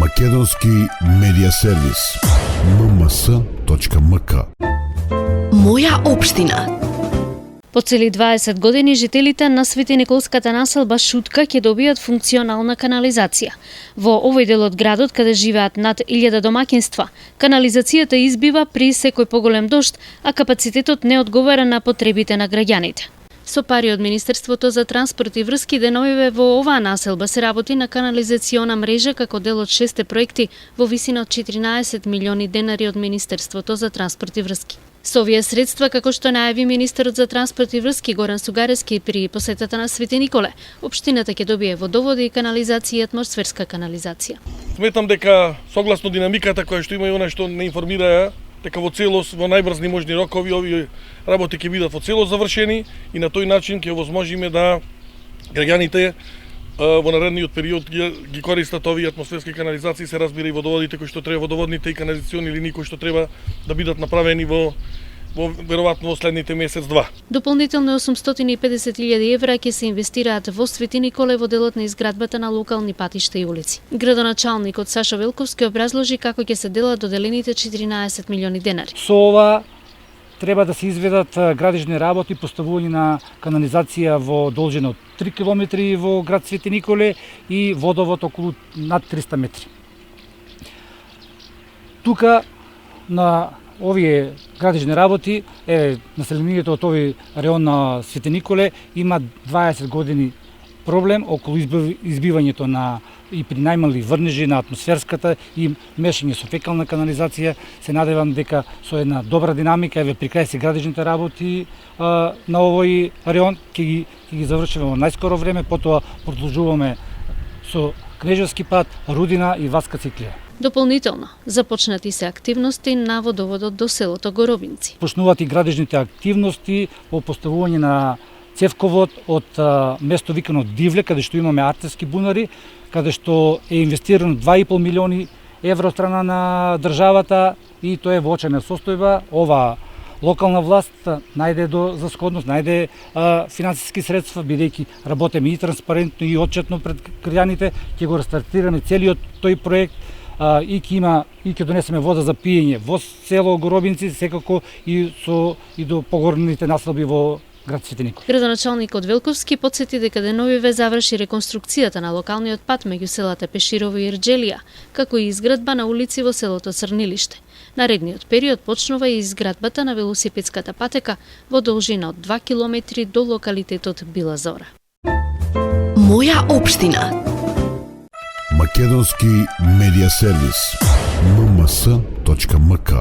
Македонски медиа сервис. mms.mk. Моја општина. По цели 20 години жителите на Светиниколската населба Шутка ќе добијат функционална канализација. Во овој дел од градот, каде живеат над 1000 домаќинства, канализацијата избива при секој поголем дожд, а капацитетот не одговара на потребите на граѓаните. Со пари од Министерството за транспорт и врски деновиве во оваа населба се работи на канализациона мрежа како дел од 6 проекти во висина од 14 милиони денари од Министерството за транспорт и врски. Со овие средства, како што најави министерот за транспорт и врски Горан Сугарески при посетата на Свети Николе, општината ќе добие водоводи и канализација и атмосферска канализација. Сметам дека согласно динамиката која што има и она што не информираја, дека во целост во најбрзни можни рокови овие работи ќе бидат во целост завршени и на тој начин ќе овозможиме да граѓаните во наредниот период ги користат овие атмосферски канализации, се разбира и водоводите кои што треба, водоводните и канализациони линии кои што треба да бидат направени во веројатно во следните месец-два. Дополнително 850.000 евра ќе се инвестираат во Свети Николе во делот на изградбата на локални патишта и улици. Градоначалникот Сашо Велковски образложи како ќе се делат доделените 14 милиони денари. Со ова треба да се изведат градежни работи, поставување на канализација во должина од 3 километри во град Свети Николе и водовод околу над 300 метри. Тука на овие градежни работи, населението од овој реон на Свети Николе има 20 години проблем околу избивањето на и при најмали врнежи на атмосферската и мешање со фекална канализација. Се надевам дека со една добра динамика, при крај се градежните работи на овој реон ќе ги завршиме во најскоро време, потоа продолжуваме со Кнежевски пат, Рудина и Васка Циклија. Дополнително, започнати се активности на водоводот до селото Горобинци. Почнуваат и градежните активности по поставување на цевковод од место викано Дивле, каде што имаме артиски бунари, каде што е инвестирано 2,5 милиони евро страна на државата и тоа е во очена состојба. Ова локална власт најде за сходност, најде финансиски средства, бидејќи работиме и транспарентно и отчетно пред граѓаните, ќе го рестартираме целиот тој проект и ќе донесеме вода за пиење во село Горобинци, секако и до погорните населби во град Свети Николе. Градоначалникот Велковски потсети дека деновиве заврши реконструкцијата на локалниот пат меѓу селата Пеширово и Ерџелија, како и изградба на улици во селото Црнилиште. Наредниот период почнува и изградбата на велосипедската патека во должина од 2 километри до локалитетот Била Зора. Моја општина. Македонски медиа сервис. mms.mk.